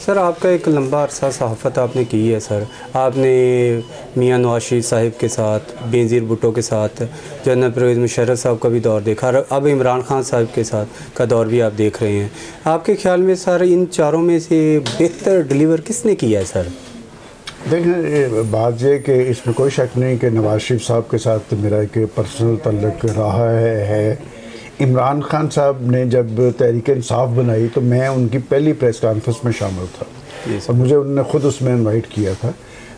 Sir आपका एक लंबा अरसा सहाफ़त आपने की है सर। आपने मियां नवाज शरीफ साहिब के साथ, बेनज़ीर भुट्टो के साथ, जनरल परवेज़ मुशर्रफ साहब का भी दौर देखा और अब इमरान खान साहब के साथ का दौर भी आप देख रहे हैं। आपके ख्याल में सर इन चारों में से बेहतर डिलीवर किसने किया है सर? देखें, बात यह कि इसमें कोई शक नहीं कि नवाज शरीफ साहब के साथ मेरा एक पर्सनल तल्लुक़ रहा है। इमरान खान साहब ने जब तहरीक इंसाफ बनाई तो मैं उनकी पहली प्रेस कॉन्फ्रेंस में शामिल था और मुझे उन्होंने ख़ुद उसमें इनवाइट किया था।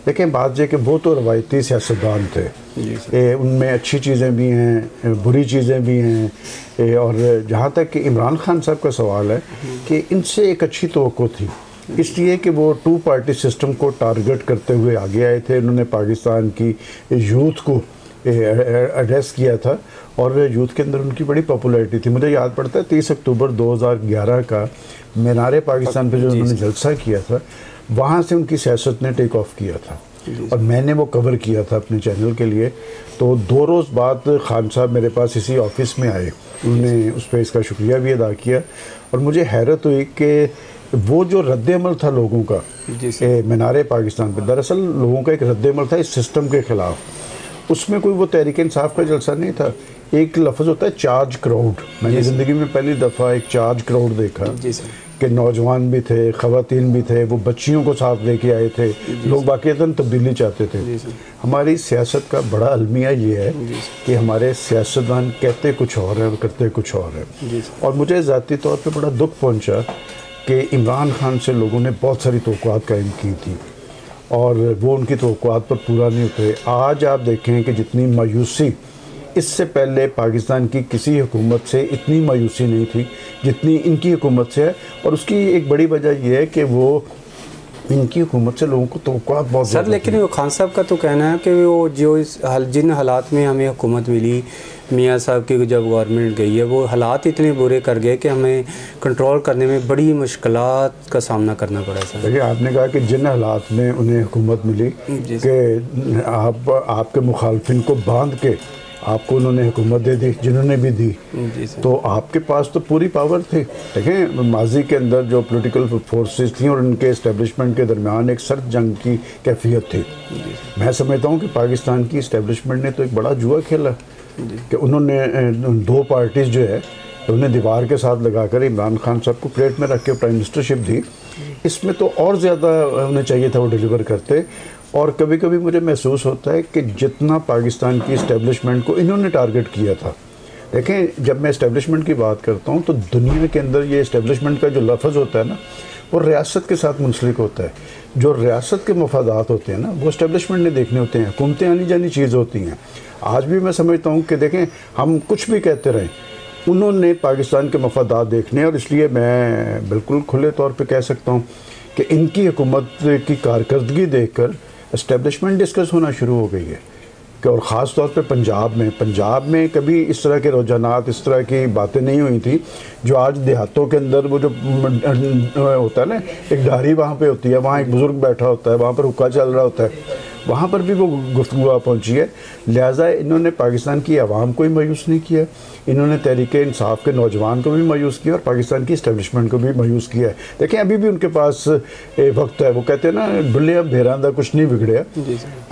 लेकिन बात यह कि वो तो रवायती सियासतदान थे, उनमें अच्छी चीज़ें भी हैं, बुरी चीज़ें भी हैं। और जहाँ तक कि इमरान खान साहब का सवाल है कि इनसे एक अच्छी तवक्को थी, इसलिए कि वो 2 पार्टी सिस्टम को टारगेट करते हुए आगे आए थे। उन्होंने पाकिस्तान की यूथ को एड्रेस किया था और यूथ के अंदर उनकी बड़ी पॉपुलैरिटी थी। मुझे याद पड़ता है 30 अक्टूबर 2011 का मीनारे पाकिस्तान पे जो उन्होंने जलसा किया था, वहाँ से उनकी सियासत ने टेक ऑफ किया था और मैंने वो कवर किया था अपने चैनल के लिए। तो 2 रोज़ बाद खान साहब मेरे पास इसी ऑफिस में आए, उन्होंने उस पर इसका शुक्रिया भी अदा किया और मुझे हैरत हुई कि वो जो रद्द-ए-अमल था लोगों का मीनारे पाकिस्तान पे, दरअसल लोगों का एक रद्द-ए-अमल था इस सिस्टम के ख़िलाफ़। उसमें कोई वो तहरीक इंसाफ का जलसा नहीं था। एक लफ्ज़ होता है चार्ज क्राउड, मैंने ज़िंदगी में पहली दफ़ा एक चार्ज क्राउड देखा कि नौजवान भी थे, ख़वातीन भी थे, वो बच्चियों को साथ लेके आए थे, लोग बाक़ायदा तब्दीली चाहते थे। हमारी सियासत का बड़ा अलमिया ये है कि हमारे सियासतदान कहते कुछ और है और करते कुछ और है। और मुझे ज़ाती तौर पर बड़ा दुख पहुँचा कि इमरान खान से लोगों ने बहुत सारी तवक्कुआत कायम की थी और वो उनकी तवक्कुआत पर पूरा नहीं उतरे। आज आप देखें कि जितनी मायूसी, इससे पहले पाकिस्तान की किसी हुकूमत से इतनी मायूसी नहीं थी जितनी इनकी हुकूमत से है। और उसकी एक बड़ी वजह यह है कि वो इनकी हुकूमत से लोगों को तवक्कुआत बहुत सर, लेकिन वो खान साहब का तो कहना है कि वो जो जिन हालात में हमें हुकूमत मिली, मियाँ साहब की जब गवर्नमेंट गई है, वो हालात इतने बुरे कर गए कि हमें कंट्रोल करने में बड़ी मुश्किलात का सामना करना पड़ा। सर देखिए, आपने कहा कि जिन हालात में उन्हें हुकूमत मिली कि आपके मुखालफिन को बांध के आपको उन्होंने हुकूमत दे दी, जिन्होंने भी दी, तो आपके पास तो पूरी पावर थी। देखें, माजी के अंदर जो पॉलिटिकल फोर्सेस थी और उनके इस्टेब्लिशमेंट के दरमियान एक सर्द जंग की कैफियत थी। मैं समझता हूँ कि पाकिस्तान की इस्टेब्लिशमेंट ने तो एक बड़ा जुआ खेला कि उन्होंने 2 पार्टीज़ जो है उन्हें दीवार के साथ लगाकर इमरान खान साहब को प्लेट में रख के प्राइम मिनिस्टरशिप दी। इसमें तो और ज़्यादा उन्हें चाहिए था वो डिलीवर करते। और कभी कभी मुझे महसूस होता है कि जितना पाकिस्तान की इस्टेब्लिशमेंट को इन्होंने टारगेट किया था, देखें जब मैं इस्टेब्लिशमेंट की बात करता हूँ तो दुनिया के अंदर ये इस्टेब्लिशमेंट का जो लफ्ज़ होता है ना, वो रियासत के साथ मुंसलिक होता है। जो रियासत के मफादात होते हैं ना, वो इस्टेब्लिशमेंट ने देखने होते हैं। हुकूमतें आनी जानी चीज़ होती हैं। आज भी मैं समझता हूँ कि देखें, हम कुछ भी कहते रहें, उन्होंने पाकिस्तान के मफादात देखने, और इसलिए मैं बिल्कुल खुले तौर पर कह सकता हूँ कि इनकी हुकूमत की कारकर्दगी देख कर इस्टेब्लिशमेंट डिस्कस होना शुरू हो गई है। कि और ख़ास तौर पे पंजाब में कभी इस तरह के रुझानात, इस तरह की बातें नहीं हुई थी जो आज देहातों के अंदर वो जो होता है ना, एक डायरी वहाँ पे होती है, वहाँ एक बुज़ुर्ग बैठा होता है, वहाँ पर हुक्का चल रहा होता है, वहाँ पर भी वो गुफ्तगू पहुँची है। लिहाजा इन्होंने पाकिस्तान की आवाम को ही मायूस नहीं किया, इन्होंने तहरीक इंसाफ के नौजवान को भी मायूस किया और पाकिस्तान की इस्टेब्लिशमेंट को भी मायूस किया है। देखें, अभी भी उनके पास वक्त है। वो कहते हैं ना, डुलिया भेरांदा कुछ नहीं बिगड़े।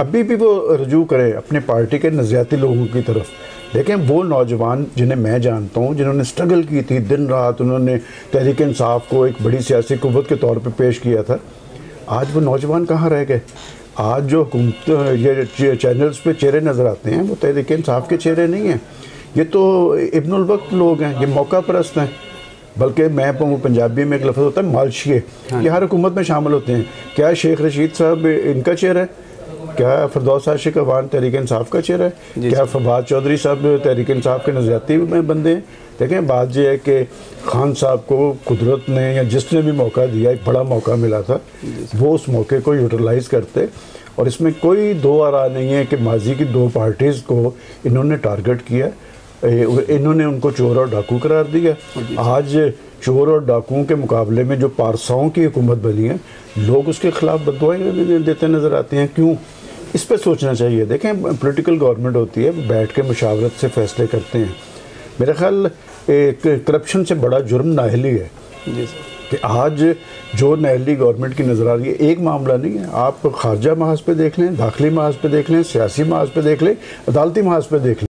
अभी भी वो रजू करें अपने पार्टी के नज़रियाती लोगों की तरफ। देखें, वो नौजवान जिन्हें मैं जानता हूँ, जिन्होंने स्ट्रगल की थी दिन रात, उन्होंने तहरीक इंसाफ को एक बड़ी सियासी कुव्वत के तौर पर पेश किया था, आज वो नौजवान कहाँ रह गए? आज जो ये चैनल्स पे चेहरे नज़र आते हैं वो तहरीक इंसाफ के चेहरे नहीं हैं, ये तो इब्नुल वक्त लोग हैं, ये मौका परस्त हैं। बल्कि मैं पंजाबी में एक लफ्ज़ होता है मालशिए, ये हर हुकूमत में शामिल होते हैं। क्या शेख रशीद साहब इनका चेहरा है? क्या फरदौस आशिक अवान तहरीक इंसाफ का चेहरा है? क्या फवाद चौधरी साहब तहरीक इंसाफ के नज़रियाती में बंदे हैं? देखें, बात यह है कि खान साहब को कुदरत ने या जिसने भी मौका दिया, एक बड़ा मौका मिला था, वो उस मौके को यूटिलाइज़ करते। और इसमें कोई दो आरा नहीं है कि माजी की 2 पार्टीज़ को इन्होंने टारगेट किया, इन्होंने उनको चोर और डाकू करार दिया। आज चोर और डाकुओं के मुकाबले में जो पारसाओं की हुकूमत बनी है, लोग उसके ख़िलाफ़ बददुआएं देते नज़र आते हैं। क्यों? इस पर सोचना चाहिए। देखें, पॉलिटिकल गवर्नमेंट होती है, बैठ के मुशावरत से फ़ैसले करते हैं। मेरा ख्याल करप्शन से बड़ा जुर्म नाअहली है कि आज जो नई गवर्नमेंट की नज़र आ रही है, एक मामला नहीं है, आप खारजा महाज पे देख लें, दाखिली महाज पे देख लें, सियासी महाज पे देख लें, अदालती महाज पे देख लें।